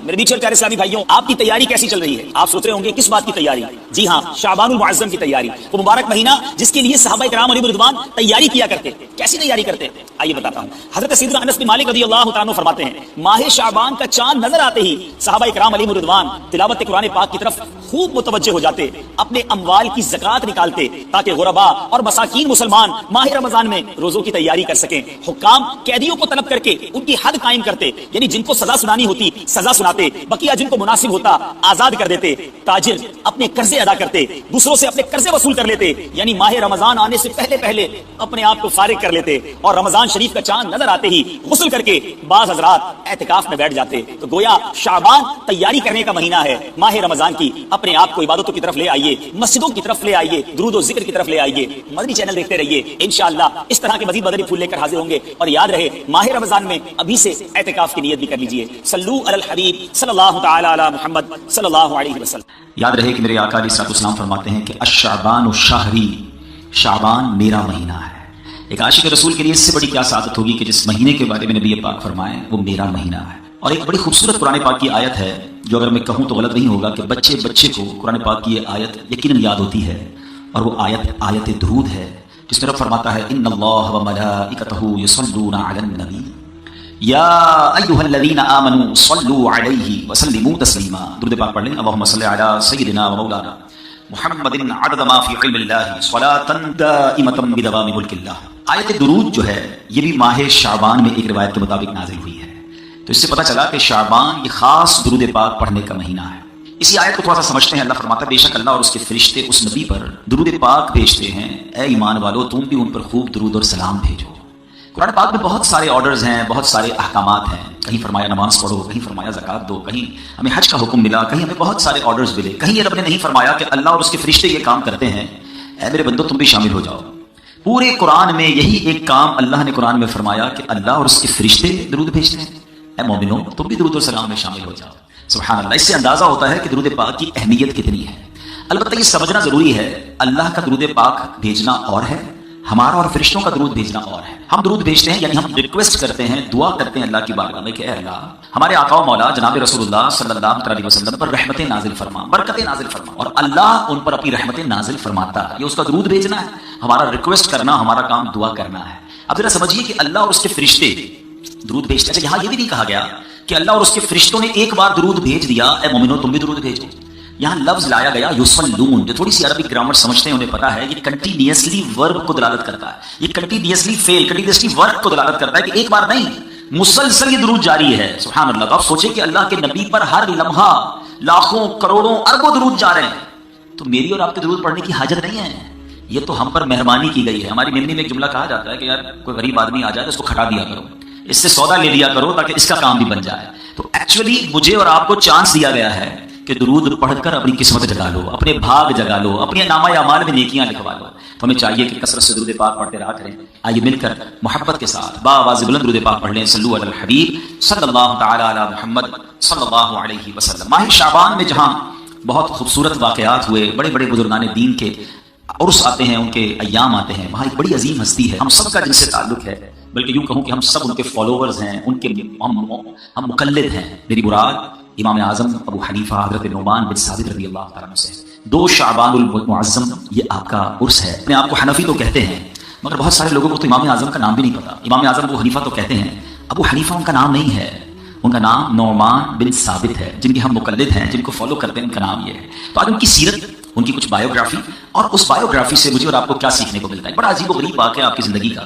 میرے بیچ پیارے اسلامی بھائیوں، آپ کی تیاری کیسی چل رہی ہے؟ آپ سوچ رہے ہوں گے کس بات کی تیاری؟ جی ہاں، شعبان المعظم کی تیاری، وہ مبارک مہینہ جس کے لیے صحابہ کرام علیہ رضوان تیاری کیا کرتے. کیسی تیاری کرتے؟ آئیے بتاتا ہوں. حضرت سیدنا انس بن مالک رضی اللہ تعالیٰ عنہ فرماتے ہیں ماہ شعبان کا چاند نظر آتے ہی صحابہ کرام علیہ رضوان تلاوت قرآن پاک کی طرف خوب متوجہ ہو جاتے، اپنے اموال کی زکات نکالتے تاکہ غربا اور مساکین مسلمان ماہ رمضان میں روزوں کی تیاری کر سکیں. حکام قیدیوں کو طلب کر کے ان کی حد قائم کرتے، یعنی جن کو سزا سنانی ہوتی سزا سناتے، بقیہ جن کو مناسب ہوتا آزاد کر دیتے. تاجر اپنے قرضے ادا کرتے، دوسروں سے اپنے قرضے وصول کر لیتے، یعنی ماہ رمضان آنے سے پہلے اپنے آپ کو فارغ کر لیتے. اور رمضان شریف کا چاند نظر آتے ہی غسل کر کے بعض حضرات اعتکاف میں بیٹھ جاتے. تو گویا شعبان تیاری کرنے کا مہینہ ہے ماہ رمضان کی. اپنے آپ کو عبادتوں کی طرف لے آئیے، مسجدوں کی طرف لے آئیے، درود و ذکر کی طرف لے آئیے. مدنی چینل دیکھتے رہیے، انشاءاللہ اس طرح کے مزید مدنی پھول لے کر حاضر ہوں گے. اور یاد رہے ماہ رمضان میں ابھی سے اعتکاف کی نیت بھی کر لیجئے. صلو علی الحبیب صلی اللہ تعالی علی محمد صلی اللہ علیہ وسلم. یاد رہے کہ میرے آقا علیہ الصلوۃ والسلام فرماتے ہیں کہ الشعبان شہری، شعبان میرا مہینہ ہے. ایک عاشق رسول کے لیے اس سے بڑی کیا سعادت ہوگی کہ جس مہینے کے بارے میں نبی پاک فرمائیں وہ میرا مہینہ ہے. اور ایک بڑی خوبصورت قرآن پاک کی آیت ہے جو اگر میں کہوں تو غلط نہیں ہوگا کہ بچے کو قرآن پاک کی یہ آیت یقیناً یاد ہوتی ہے. اور وہ آیت درود ہے جس میں رب فرماتا ہے ان اللہ وملائکتہ یصلون علی النبی یا ایھا الذین آمنوا صلوا علیہ وسلموا تسلیما. درود پاک پڑھ لیں. اللہم صل علی سیدنا و مولانا محمد عدد ما فی علم اللہ صلاۃ دائمۃ بدوام ملک اللہ. آیت درود جو ہے یہ بھی ماہ شعبان میں ایک روایت کے مطابق نازل ہوئی ہے. تو اس سے پتہ چلا کہ شعبان یہ خاص درود پاک پڑھنے کا مہینہ ہے. اسی آیت کو تھوڑا سا سمجھتے ہیں. اللہ فرماتا ہے بے شک اللہ اور اس کے فرشتے اس نبی پر درود پاک بھیجتے ہیں. اے ایمان والو تم بھی ان پر خوب درود اور سلام بھیجو. قرآن پاک میں بہت سارے آرڈرز ہیں، بہت سارے احکامات ہیں. کہیں فرمایا نماز پڑھو، کہیں فرمایا زکات دو، کہیں ہمیں حج کا حکم ملا، کہیں ہمیں بہت سارے آرڈرز ملے. کہیں یہ رب نے نہیں فرمایا کہ اللہ اور اس کے فرشتے یہ کام کرتے ہیں، اے میرے بندو تم بھی شامل ہو جاؤ. پورے قرآن میں یہی ایک کام اللہ نے قرآن میں فرمایا کہ اللہ اور اس کے فرشتے درود بھیجتے ہیں. اے مومنو تم بھی درود اور سلام میں شامل ہو جاؤ. سبحان اللہ. اس سے اندازہ ہوتا ہے کہ درود پاک کی اہمیت کتنی ہے. البتہ یہ سمجھنا ضروری ہے اللہ کا درود پاک بھیجنا اور ہے، ہمارا اور فرشتوں کا درود بھیجنا اور ہے. ہم درود بھیجتے ہیں یعنی ہم ریکویسٹ کرتے ہیں، دعا کرتے ہیں اللہ کی بارگاہ میں کہ اے اللہ ہمارے آقا و مولا جناب رسول اللہ صلی اللہ علیہ وسلم پر رحمتیں نازل فرما، برکتیں نازل فرما. اور اللہ ان پر اپنی رحمتیں نازل فرماتا ہے. یہ اس کا درود بھیجنا ہے، ہمارا ریکویسٹ کرنا، ہمارا کام دعا کرنا ہے. اب ذرا سمجھیے کہ اللہ اور اس کے فرشتے درود بھیجتے ہیں. یہاں یہ بھی نہیں کہا گیا کہ اللہ اور اس کے فرشتوں نے ایک بار درود بھیج دیا اے مومنو تم بھی درود بھیجو. یہاں لفظ لایا گیا یصلون، جو تھوڑی سی عربی گرامر سمجھتے ہیں انہیں پتا ہے یہ کنٹینیوسلی ورب کو دلالت کرتا ہے. یہ کنٹینیوسلی فعل، کنٹینیوسلی ورب کو دلالت کرتا ہے کہ ایک بار نہیں، مسلسل یہ درود جاری ہے. سبحان اللہ. تو آپ سوچیں کہ اللہ کے نبی پر ہر لمحہ لاکھوں کروڑوں اربوں درود جا رہے ہیں، تو میری اور آپ کے درود پڑھنے کی حاجت نہیں ہے. یہ تو ہم پر مہربانی کی گئی ہے. ہماری ممنی میں ایک جملہ کہا جاتا ہے کہ یار کوئی غریب آدمی آ جائے تو اس کو کھٹا دیا کرو، اس سے سودا لے لیا کرو تاکہ اس کا کام بھی بن جائے. تو ایکچولی مجھے اور آپ کو چانس دیا گیا ہے کہ درود پڑھ کر اپنی قسمت جگا لو، اپنے بھاگ جگا لو، اپنے نامہ اعمال میں نیکیاں لکھوا لو. تو ہمیں چاہیے کہ کثرت سے درود پاک پڑھتے رہا کریں. آئیے مل کر محبت کے ساتھ باآواز بلند درود پاک پڑھ لیں. صلو علی الحبیب صلی اللہ تعالی علی محمد صلی اللہ علیہ وسلم. ماہ شعبان میں جہاں بہت خوبصورت واقعات ہوئے، بڑے بڑے بزرگان دین کے عرس آتے ہیں، ان کے ایام آتے ہیں، وہاں ایک بڑی عظیم ہستی ہے ہم سب کا جن سے تعلق ہے، بلکہ یوں کہوں کہ ہم سب ان کے فالوورز ہیں، ان کے ہم مقلد ہیں. میری مراد امام اعظم ابو حنیفہ حضرت نعمان بن ثابت رضی اللہ تعالیٰ عنہ سے. 2 شعبان المعظم یہ آپ کا عرس ہے. اپنے آپ کو حنفی تو کہتے ہیں مگر بہت سارے لوگوں کو تو امام اعظم کا نام بھی نہیں پتا. امام اعظم ابو حنیفہ تو کہتے ہیں، ابو حنیفہ ان کا نام نہیں ہے، ان کا نام نعمان بن ثابت ہے. جن کے ہم مقلد ہیں، جن کو فالو کرتے ہیں، ان کا نام یہ ہے. تو آج ان کی سیرت، ان کی کچھ بایوگرافی، اور اس بایوگرافی سے مجھے اور آپ کو کیا سیکھنے کو ملتا ہے. بڑا عجیب و غریب واقعہ آپ کی زندگی کا.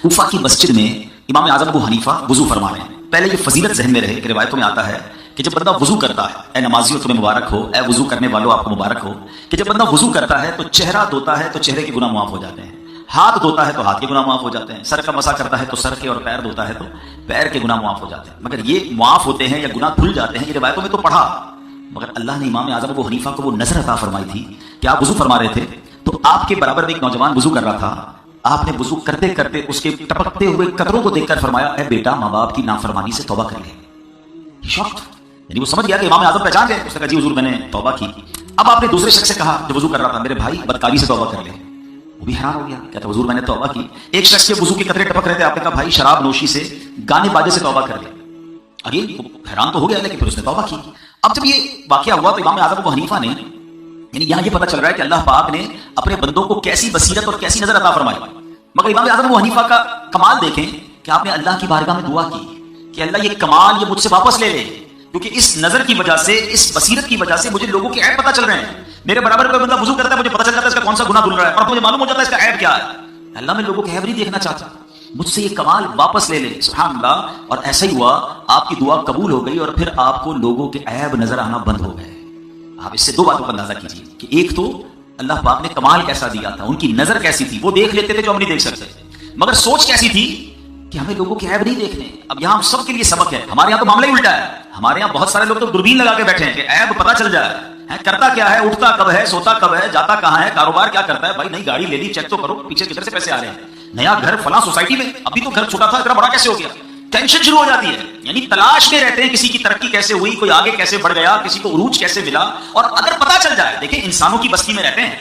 کوفہ کی مسجد میں امام اعظم ابو حنیفہ وضو فرما رہے ہیں. پہلے یہ فضیلت ذہن میں رہے کہ روایتوں میں آتا ہے کہ جب بندہ وضو کرتا ہے، اے نمازیوں تمہیں مبارک ہو، اے وضو کرنے والوں آپ کو مبارک ہو، کہ جب بندہ وضو کرتا ہے تو چہرہ دھوتا ہے تو چہرے کے گناہ معاف ہو جاتے ہیں، ہاتھ دھوتا ہے تو ہاتھ کے گناہ معاف ہو جاتے ہیں، سر کا مسح کرتا ہے تو سر کے، اور پیر دھوتا ہے تو پیر کے گناہ معاف ہو جاتے ہیں. مگر یہ معاف ہوتے ہیں یا گناہ دھل جاتے ہیں، یہ روایتوں میں تو پڑھا. مگر اللہ نے امام اعظم ابو حنیفہ کو وہ نظر عطا فرمائی تھی کہ آپ وضو فرما رہے تھے تو آپ کے برابر میں ایک نوجوان وضو کر رہا تھا. آپ نے وضو کرتے کرتے اس کے ٹپکتے ہوئے قطروں کو دیکھ کر فرمایا اے بیٹا ماں باپ کی نافرمانی سے توبہ کر لے. شوقت، یعنی وہ سمجھ گیا کہ امام اعظم پہچان گئے. اس نے کہا جی حضور میں نے توبہ کی. اب آپ نے دوسرے شخص سے کہا جو وضو کر رہا تھا میرے بھائی بدکاری سے توبہ کر لے. وہ بھی حیران ہو گیا، کہتا حضور میں نے توبہ کی. ایک شخص کے وضو کے قطرے ٹپک رہے تھے، آپ نے کہا بھائی شراب نوشی سے، گانے باجے سے توبہ کر لے. اور یہ حیران تو ہو گیا لیکن پھر اس نے توبہ کی. اب جب یہ واقعہ ہوا تو امام اعظم ابو حنیفہ نے, یعنی یہاں یہ پتہ چل رہا ہے کہ اللہ پاک نے اپنے بندوں کو کیسی بصیرت اور کیسی نظر عطا فرمائی. مگر امام اعظم ابو حنیفہ کا کمال دیکھیں کہ آپ نے اللہ کی بارگاہ میں دعا کی کہ اللہ یہ کمال یہ مجھ سے واپس لے لے, کیونکہ اس نظر کی وجہ سے, اس بصیرت کی وجہ سے مجھے لوگوں کے عیب پتہ چل رہے ہیں. میرے برابر کوئی بندہ وضو کرتا ہے, مجھے پتہ چل جاتا ہے اس کا کون سا گناہ دھل رہا ہے اور مجھے معلوم ہو جاتا ہے اس کا عیب کیا ہے. اللہ میں لوگوں کے عیب نہیں دیکھنا چاہتا, مجھ سے یہ کمال واپس لے لے. سبحان اللہ. اور ایسا ہی ہوا, آپ کی دعا قبول ہو گئی اور پھر آپ کو لوگوں کے عیب نظر آنا بند ہو گئے. آپ اس سے دو باتوں کا اندازہ کیجیے کہ ایک تو اللہ پاک نے کمال کیسا دیا تھا, ان کی نظر کیسی تھی, وہ دیکھ لیتے تھے جو ہم نہیں دیکھ سکتے, مگر سوچ کیسی تھی کہ ہمیں لوگوں کے عیب نہیں دیکھنے. اب یہاں ہم سب کے لیے سبق ہے. ہمارے یہاں تو معاملہ ہی الٹا ہے. ہمارے یہاں بہت سارے لوگ تو دوربین لگا کے بیٹھے ہیں کہ عیب پتہ چل جائے, کرتا کیا ہے, اٹھتا کب ہے, سوتا کب ہے, جاتا کہاں ہے, کاروبار کیا کرتا ہے. بھائی نئی گاڑی لے لی, چیک تو کرو پیچھے کدھر سے پیسے آ رہے ہیں, نیا گھر فلاں سوسائٹی میں, ابھی تو گھر چھوٹا تھا اتنا بڑا کیسے ہو گیا. ٹینشن شروع ہو جاتی ہے, یعنی تلاش میں رہتے ہیں کسی کی ترقی کیسے ہوئی, کوئی آگے کیسے بڑھ گیا, کسی کو عروج کیسے ملا. اور اگر پتہ چل جائے, دیکھیں انسانوں کی بستی میں رہتے ہیں,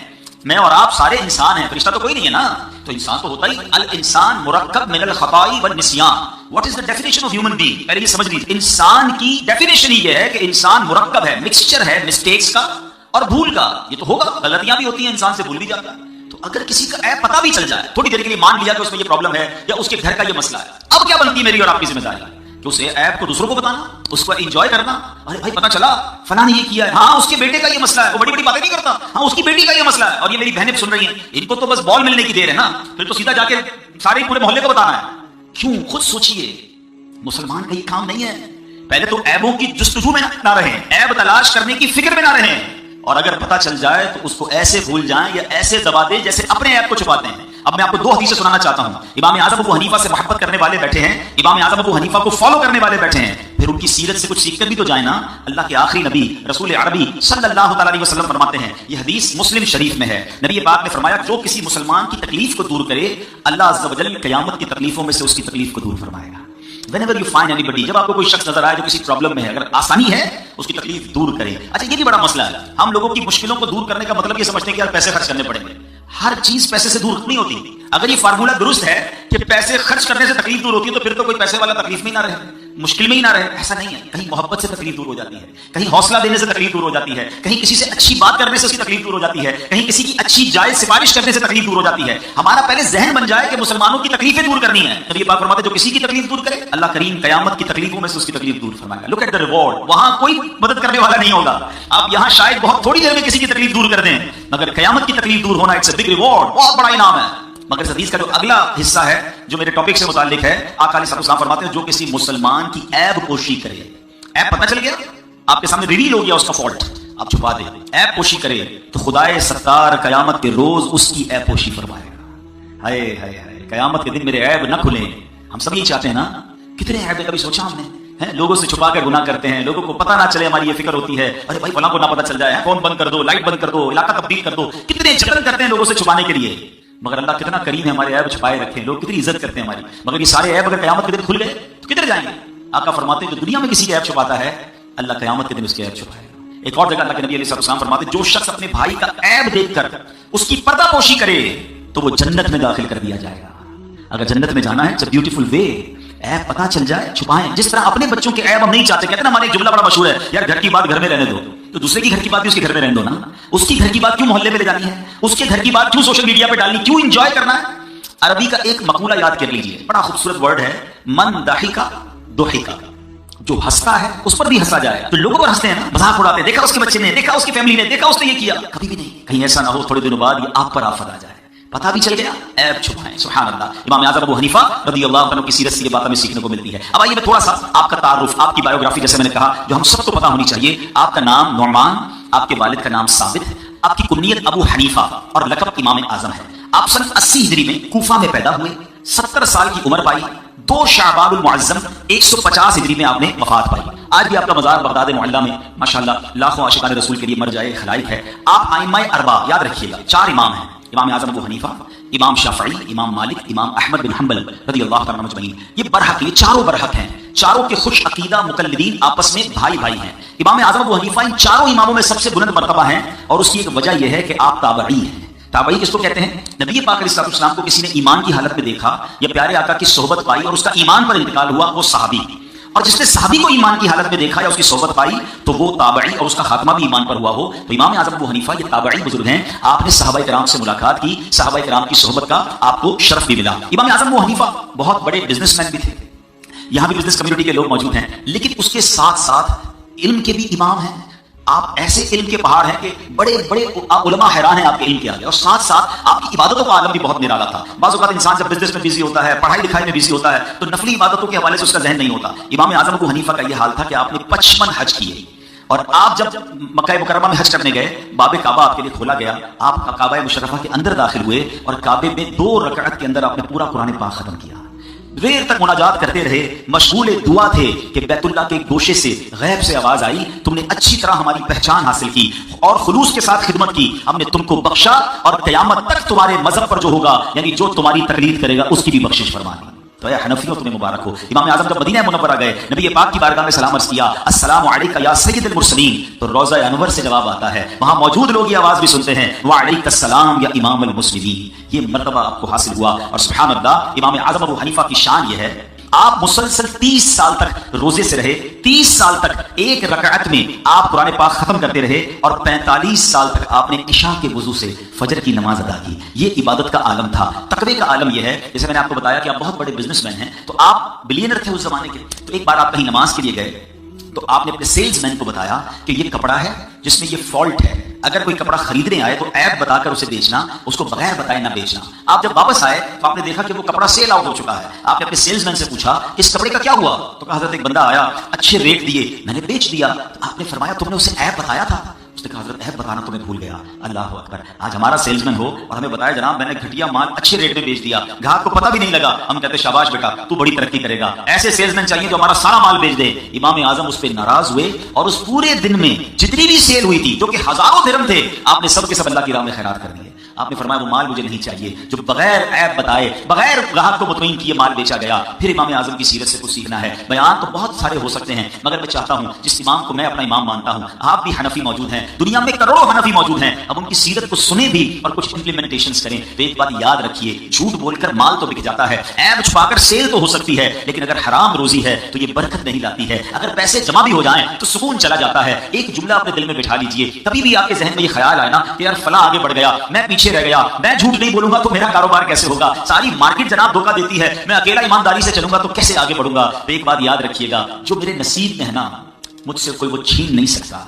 میں اور آپ سارے انسان ہیں, فرشتہ تو کوئی نہیں ہے نا, تو انسان تو ہوتا ہی. الانسان مرکب من الخطاء والنسیان. What is the definition of human being? پہلے یہ سمجھ لیجیے, انسان کی ڈیفینیشن ہی یہ ہے کہ انسان مرکب ہے, مکسچر ہے مسٹیکس کا اور بھول کا. یہ تو ہوگا, غلطیاں بھی ہوتی ہیں, انسان سے بھول بھی جاتا ہے. تو اگر کسی کا عیب پتہ بھی چل جائے, تھوڑی دیر کے لیے مان لیا کہ اس میں یہ پرابلم ہے یا اس کے گھر کا یہ مسئلہ ہے, اب کیا بنتی ہے میری اور آپ کی ذمہ داری کہ اسے عیب کو دوسروں کو بتانا, اس کو انجوائے کرنا. ارے بھائی پتہ چلا فلاں نے یہ کیا ہے, ہاں اس کے بیٹے کا یہ مسئلہ ہے, وہ بڑی بڑی باتیں نہیں کرتا, ہاں اس کی بیٹی کا یہ مسئلہ ہے, اور یہ میری بہنیں سن رہی ہیں, ان کو تو بس بال ملنے کی دیر ہے نا, پھر تو سیدھا جا کے سارے پورے محلے کو بتانا ہے. کیوں؟ خود سوچئے, مسلمان کا یہ کام نہیں ہے. پہلے تو عیبوں کی جستجو میں نہ رہیں, عیب تلاش کرنے کی فکر میں نہ رہیں, اور اگر پتہ چل جائے تو اس کو ایسے بھول جائیں یا ایسے دبا دیں جیسے اپنے عیب کو چھپاتے ہیں. اب میں آپ کو دو حدیثیں سنانا چاہتا ہوں. امام اعظم ابو حنیفہ سے محبت کرنے والے بیٹھے ہیں, امام اعظم ابو حنیفہ کو فالو کرنے والے بیٹھے ہیں, پھر ان کی سیرت سے کچھ سیکھ کر بھی تو جائیں نا. اللہ کے آخری نبی رسول عربی صلی اللہ تعالی علیہ وسلم فرماتے ہیں, یہ حدیث مسلم شریف میں ہے, نبی پاک نے فرمایا جو کسی مسلمان کی تکلیف کو دور کرے, اللہ عز و جل قیامت کی تکلیفوں میں سے اس کی تکلیف کو دور فرمائے گا. Whenever you find anybody, جب آپ کو کوئی شخص نظر آئے جو کسی پرابلم میں ہے, اگر آسانی ہے اس کی تکلیف دور کریں. اچھا یہ بھی بڑا مسئلہ ہے, ہم لوگوں کی مشکلوں کو دور کرنے کا مطلب یہ سمجھتے ہیں کہ یار پیسے خرچ کرنے پڑیں گے. ہر چیز پیسے سے دور نہیں ہوتی. اگر یہ فارمولا درست ہے کہ پیسے خرچ کرنے سے تکلیف دور ہوتی ہے تو پھر تو کوئی پیسے والا تکلیف میں ہی نہ رہے, مشکل میں ہی نہ رہے. ایسا نہیں ہے. کہیں محبت سے تکلیف دور ہو جاتی ہے, کہیں حوصلہ دینے سے تکلیف دور ہو جاتی ہے, کہیں کسی سے اچھی بات کرنے سے اس کی تکلیف دور ہو جاتی ہے, کہیں کسی کی اچھی جائز سفارش کرنے سے تکلیف دور ہو جاتی ہے. ہمارا پہلے ذہن بن جائے کہ مسلمانوں کی تکلیفیں دور کرنی ہے. نبی پاک فرماتے جو کسی کی تکلیف دور کرے, اللہ کریم قیامت کی تکلیفوں میں سے اس کی تکلیف دور فرمائے گا. Look at the reward. وہاں کوئی مدد کرنے والا نہیں ہوگا. آپ یہاں شاید بہت تھوڑی دیر میں کسی کی تکلیف دور کر دیں, مگر قیامت کی تکلیف دور ہونا اٹس اے بگ ریوارڈ, بہت بڑا انعام ہے. مگر اس حدیث کا جو اگلا حصہ ہے جو میرے ٹاپک سے متعلق ہے, آقا علیہ السلام فرماتے ہیں جو کسی مسلمان کی عیب پوشی کرے, عیب پتہ چل گیا, آپ کے سامنے ریویل ہو گیا اس کا فالٹ, آپ چھپا دیں, عیب پوشی کرے تو خدائے ستار قیامت کے روز اس کی عیب پوشی فرمائے گا. ہائے ہائے ہائے, قیامت کے دن میرے عیب نہ کھلیں. ہم سب یہ چاہتے ہیں نا, کتنے عیب ہے کبھی سوچا ہم نے, لوگوں سے چھپا کر گناہ کرتے ہیں, لوگوں کو پتہ نہ چلے, ہماری یہ فکر ہوتی ہے ارے بھائی فلاں کو نہ پتہ چل جائے, فون بند کر دو, لائٹ بند کر دو, علاقہ تبدیل کر دو. کتنے جتن کرتے ہیں لوگوں سے چھپانے کے لیے, مگر اللہ کتنا کریم ہے, ہمارے عیب چھپائے رکھے, لوگ کتنی عزت کرتے ہیں ہماری. مگر یہ سارے عیب اگر قیامت کے دن کھل گئے تو کدھر جائیں گے؟ آقا فرماتے ہیں جو دنیا میں کسی کی عیب چھپاتا ہے, اللہ قیامت کے دن اس کی عیب چھپائے گا. ایک اور جگہ اللہ کے نبی علیہ السلام فرماتے ہیں جو شخص اپنے بھائی کا عیب دیکھ کر اس کی پردہ پوشی کرے تو وہ جنت میں داخل کر دیا جائے گا. اگر جنت میں جانا ہے اٹس اے بیوٹیفل وے, عیب پتہ چل جائے چھپائیں. جس طرح اپنے بچوں کے عیب ہم نہیں چاہتے, کہتے ہیں نا ہمارے ایک جملہ بڑا مشہور ہے, یار گھر کی بات گھر میں رہنے دو, تو دوسرے کی گھر کی بات بھی اس کے گھر میں رہنے دو نا. اس کی گھر کی بات کیوں محلے میں لے جانی ہے, اس کے گھر کی بات کیوں سوشل میڈیا پہ ڈالنی, کیوں انجوائے کرنا ہے. عربی کا ایک مقولہ یاد کر لیجئے, بڑا خوبصورت ورڈ ہے, من ضحک ضحک, جو ہنستا ہے اس پر بھی ہنسا جائے. تو لوگوں پر ہنستے ہیں نا, مذاق اڑاتے ہیں, دیکھا اس کے بچے نے, دیکھا اس کی فیملی نے, دیکھا اس نے یہ کیا, کبھی بھی نہیں. کہیں ایسا نہ ہو تھوڑے دنوں بعد یہ آپ پر آفت آ جائے, پتہ بھی چل گیا, عیب چھپائیں. سبحان اللہ. امام اعظم ابو حنیفہ رضی اللہ عنہ کی سیرت سے یہ بات ہمیں سیکھنے کو ملتی ہے. اب آئیے میں تھوڑا سا آپ کا تعارف, آپ کی بایوگرافی جیسے میں نے کہا جو ہم سب کو پتہ ہونی چاہیے. آپ کا نام نعمان, آپ کے والد کا نام ثابت ہے, آپ کی کنیت ابو حنیفہ اور لقب امام اعظم ہے. آپ سن 80 ہجری میں کوفہ میں پیدا ہوئے, 70 سال کی عمر پائی, 2 شعبان المعظم 150 ہجری میں آپ نے وفات پائی. آج بھی آپ کا مزار بغداد معلیٰ میں ماشاءاللہ لاکھوں عاشقان رسول کے لیے مرجع خلائق ہے. آپ ائمہ اربعہ یاد رکھیے گا, 4 امام ہیں, امام اعظم ابو حنیفہ, امام شافعی, امام مالک, امام احمد بن حنبل رضی اللہ تعالیٰ عنہ اجمعین. یہ برحق, یہ چاروں برحق ہیں, چاروں کے خوش عقیدہ مقلدین آپس میں بھائی بھائی ہیں. امام اعظم ابو حنیفہ ان چاروں اماموں میں سب سے بلند مرتبہ ہیں, اور اس کی ایک وجہ یہ ہے کہ آپ تابعی ہیں. تابعی کس کو کہتے ہیں؟ نبی پاک علیہ السلام کو کسی نے ایمان کی حالت میں دیکھا یا پیارے آقا کی صحبت پائی اور اس کا ایمان پر انتقال ہوا, وہ صحابی. اور جس نے صحابی کو ایمان کی حالت میں دیکھا یا اس کی صحبت پائی تو وہ تابعی اور اس کا خاتمہ بھی ایمان پر ہوا ہو. تو امام اعظم ابو حنیفہ یہ تابعی بزرگ ہیں. آپ نے صحابہ کرام سے ملاقات کی, صحابہ کرام کی صحبت کا آپ کو شرف بھی ملا. امام اعظم ابو حنیفہ بہت بڑے بزنس مین بھی تھے, یہاں بھی بزنس کمیونٹی کے لوگ موجود ہیں, لیکن اس کے ساتھ ساتھ علم کے بھی امام ہیں. آپ ایسے علم کے پہاڑ ہیں کہ بڑے بڑے علماء حیران ہیں آپ کے علم کے آگے, اور ساتھ ساتھ آپ کی عبادتوں کا عالم بھی بہت نرالا تھا. بعض اوقات انسان جب بزنس میں بزی ہوتا ہے, پڑھائی لکھائی میں بزی ہوتا ہے, تو نفلی عبادتوں کے حوالے سے اس کا ذہن نہیں ہوتا. امام اعظم ابو حنیفہ کا یہ حال تھا کہ آپ نے 55 حج کیے, اور آپ جب مکہ مکرمہ میں حج کرنے گئے, باب کعبہ آپ کے لیے کھولا گیا, آپ کعبہ مشرفہ کے اندر داخل ہوئے اور کعبے میں 2 رکعت کے اندر آپ نے پورا قرآن پاک ختم کیا. دیر تک مناجات کرتے رہے, مشغول دعا تھے کہ بیت اللہ کے گوشے سے غیب سے آواز آئی, تم نے اچھی طرح ہماری پہچان حاصل کی اور خلوص کے ساتھ خدمت کی, ہم نے تم کو بخشا, اور قیامت تک تمہارے مذہب پر جو ہوگا یعنی جو تمہاری تقلید کرے گا اس کی بھی بخشش فرما دی. تو اے حنفیوں تمہیں مبارک ہو. امام اعظم جب مدینہ منورہ گئے, نبی پاک کی بارگاہ میں سلام عرض کیا, السلام علیکہ یا سید المرسلین, تو روضہ انور سے جواب آتا ہے. وہاں موجود لوگ یہ آواز بھی سنتے ہیں, وعلیک السلام یا امام المسلمین. یہ مرتبہ آپ کو حاصل ہوا. اور سبحان اللہ, امام اعظم ابو حنیفہ کی شان یہ ہے, آپ مسلسل 30 سال تک روزے سے رہے, 30 سال تک ایک رکعت میں آپ قرآن پاک ختم کرتے رہے, اور 45 سال تک آپ نے عشاء کے وضو سے فجر کی نماز ادا کی. یہ عبادت کا عالم تھا. تقوی کا عالم یہ ہے, جیسے میں نے آپ کو بتایا کہ آپ بہت بڑے بزنس مین ہیں, تو آپ بلینر تھے اس زمانے کے. تو ایک بار آپ کہیں نماز کے لیے گئے, تو آپ نے اپنے سیلز مین کو بتایا کہ یہ کپڑا ہے جس میں یہ فالٹ ہے, اگر کوئی کپڑا خریدنے آئے تو عیب بتا کر اسے بیچنا, اس کو بغیر بتائے نہ بیچنا. آپ جب واپس آئے تو آپ نے دیکھا کہ وہ کپڑا سیل آؤٹ ہو چکا ہے. آپ نے اپنے سیلز مین سے پوچھا اس کپڑے کا کیا ہوا, تو کہا حضرت ایک بندہ آیا, اچھے ریٹ دیے, میں نے بیچ دیا. تو آپ نے فرمایا تم نے اسے عیب بتایا تھا؟ اس نے کہا حضرت عیب بتانا تمہیں بھول گیا. اللہ اکبر. آج ہمارا سیلز مین ہو اور ہمیں بتایا جناب میں نے گھٹیا مال اچھے ریٹ میں بیچ دیا, گاہک کو پتہ بھی نہیں لگا, ہم کہتے شاباش بیٹا تو بڑی ترقی کرے گا. ایسے سیلز مین چاہیے جو ہمارا سارا مال بیچ دے. امام اعظم اس پہ ناراض ہوئے, اور اس پورے دن میں جتنی بھی سیل ہوئی تھی, جو کہ ہزاروں درہم تھے, آپ نے سب کے سب اللہ کی راہ میں خیرات کر دیے. آپ نے فرمایا وہ مال مجھے نہیں چاہیے جو بغیر عیب بتائے, بغیر گاہک کو مطمئن کیے مال بیچا گیا. پھر امام اعظم کی سیرت سے کچھ سیکھنا ہے. بیان تو بہت سارے ہو سکتے ہیں, مگر میں چاہتا ہوں جس امام کو میں اپنا امام مانتا ہوں, آپ بھی حنفی موجود ہیں, دنیا میں کروڑوں حنفی موجود ہیں, اب ان کی سیرت کو سنیں بھی اور کچھ امپلیمنٹیشنز کریں. تو ایک بات یاد رکھیے, جھوٹ بول کر مال تو بک جاتا ہے, عیب چھپا کر سیل تو ہو سکتی ہے, لیکن اگر حرام روزی ہے تو یہ برکت نہیں لاتی ہے. اگر پیسے جمع بھی ہو جائیں تو سکون چلا جاتا ہے. ایک جملہ اپنے دل میں بٹھا لیجئے, کبھی بھی آپ کے ذہن میں یہ خیال آئے نا کہ یار فلاں آگے بڑھ گیا, میں پیچھے رہ گیا, میں جھوٹ نہیں بولوں گا تو میرا کاروبار کیسے ہوگا, ساری مارکیٹ جناب دھوکہ دیتی ہے, میں اکیلا ایمانداری سے چلوں گا تو کیسے آگے بڑھوں گا. تو ایک بات یاد رکھیے گا, جو میرے نصیب میں ہے نا مجھ سے کوئی وہ چھین نہیں سکتا,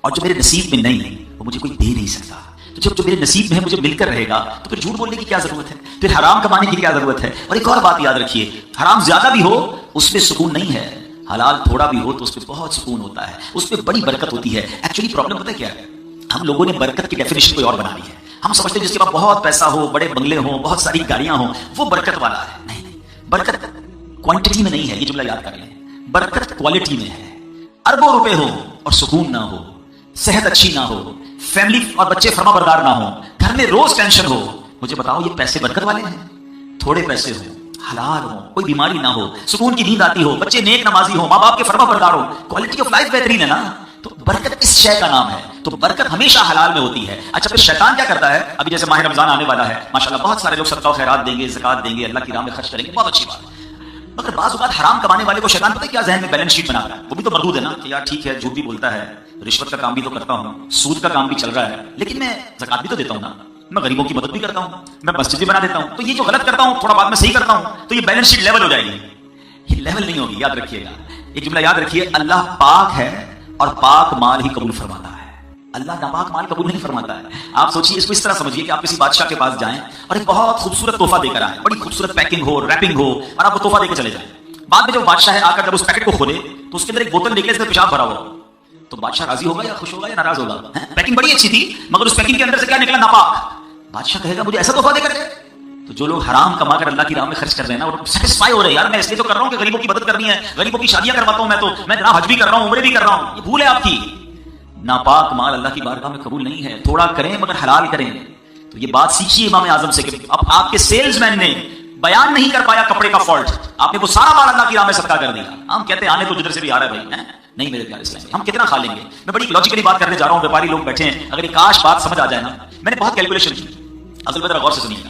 اور جو میرے نصیب میں نہیں وہ مجھے کوئی دے نہیں سکتا. تو جب جو میرے نصیب میں ہے مجھے مل کر رہے گا تو پھر جھوٹ بولنے کی کیا ضرورت ہے, پھر حرام کمانے کی کیا ضرورت ہے. اور ایک اور بات یاد رکھیے, حرام زیادہ بھی ہو اس میں سکون نہیں ہے, حلال تھوڑا بھی ہو تو اس میں بہت سکون ہوتا ہے, اس میں بڑی برکت ہوتی ہے. ایکچولی پرابلم پتہ کیا ہے, ہم لوگوں نے برکت کی ڈیفینیشن کوئی اور بنا لی ہے. ہم سمجھتے ہیں جس کے پاس بہت پیسہ ہو, بڑے بنگلے ہوں, بہت ساری گاڑیاں ہوں, وہ برکت والا ہے. نہیں, برکت کوانٹٹی میں نہیں ہے, یہ جملہ یاد کر لیں, برکت کوالٹی میں ہے. اربوں روپے ہو اور سکون نہ ہو, صحت اچھی نہ ہو, فیملی اور بچے فرما بردار نہ ہو, گھر میں روز ٹینشن ہو, مجھے بتاؤ یہ پیسے برکت والے ہیں؟ تھوڑے پیسے ہوں, حلال ہو, کوئی بیماری نہ ہو, سکون کی نیند آتی ہو, بچے نیک نمازی ہو, ماں باپ کے فرما بردار ہو, کوالٹی آف لائف بہترین ہے نا. تو برکت اس شے کا نام ہے. تو برکت ہمیشہ حلال میں ہوتی ہے. اچھا پھر شیطان کیا کرتا ہے, ابھی جیسے ماہ رمضان آنے والا ہے, ماشاءاللہ بہت سارے لوگ صدقہ و خیرات دیں گے, زکات دیں گے, اللہ کی راہ میں خرچ کریں گے, بہت اچھی بات. مگر بعض اوقات حرام کمانے والے کو شیطان پتہ ہے کیا ذہن میں بیلنس شیٹ بناتا ہے, وہ بھی تو مردود ہے نا کہ یار ٹھیک ہے جھوٹ بھی بولتا ہے, رشوت کا کام بھی تو کرتا ہوں, سود کا کام بھی چل رہا ہے, لیکن میں زکات بھی تو دیتا ہوں نا, میں غریبوں کی مدد بھی کرتا ہوں, میں مسجد بھی بنا دیتا ہوں, تو یہ جو غلط کرتا ہوں تھوڑا بعد میں صحیح کرتا ہوں, تو یہ بیلنس شیٹ لیول ہو جائے گی. یہ لیول نہیں ہوگی, یاد رکھیے گا. ایک جملہ یاد رکھیے, اللہ پاک ہے اور پاک مال ہی قبول فرماتا ہے. اللہ ناپاک مال قبول نہیں فرماتا ہے. آپ سوچیے, اس کو اس طرح سمجھیے کہ آپ کسی بادشاہ کے پاس جائیں اور ایک بہت خوبصورت تحفہ دے کر آئیں, بڑی خوبصورت پیکنگ ہو, ریپنگ ہو, اور آپ وہ تحفہ دے کے چلے جائیں. بعد میں جب بادشاہ آ کر جب اس پیکٹ کو کھولے تو اس کے اندر ایک بوتل نکلے, اس میں پیشاب بھرا ہوا, تو بادشاہ راضی ہوگا یا خوش ہوگا یا ناراض ہوگا؟ پیکنگ بڑی اچھی تھی مگر اس پیکنگ کے اندر سے کیا نکلا, ناپاک. بادشاہ کہے گا مجھے ایسا تحفہ دے کر دے. تو جو لوگ حرام کما کر اللہ کی راہ میں خرچ کر رہے ہیں نا, وہ سیٹسفائی ہو رہے ہیں, یار میں اس لیے تو کر رہا ہوں کہ غریبوں کی مدد کرنی ہے, غریبوں کی شادیاں کرواتا ہوں, میں جناب حج بھی کر رہا ہوں, عمرے بھی کر رہا ہوں. یہ بھول ہے آپ کی. ناپاک مال اللہ کی بارگاہ میں قبول نہیں ہے. تھوڑا کریں مگر حلال کریں. تو یہ بات سیکھیے امام اعظم سے کہ اب آپ کے سیلز مین نے بیان نہیں کر پایا کپڑے کا فالٹ, آپ نے وہ سارا مال اللہ کی راہ میں صدقہ کر دیا. ہم کہتے ہیں آنے تو جدھر سے بھی آ رہا ہے بھائی, نہیں میرے پیارے اسلام, ہم کتنا کھا لیں گے. میں بڑی لاجیکلی بات کرنے جا رہا ہوں, ویپاری لوگ بیٹھے ہیں, اگر یہ کاش بات سمجھ آ جائے نا. میں نے بہت کیلکولیشن کی, اصل میں ذرا غور سے سنیے گا.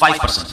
5%।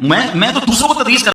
میں تو دوسروں کو تدریس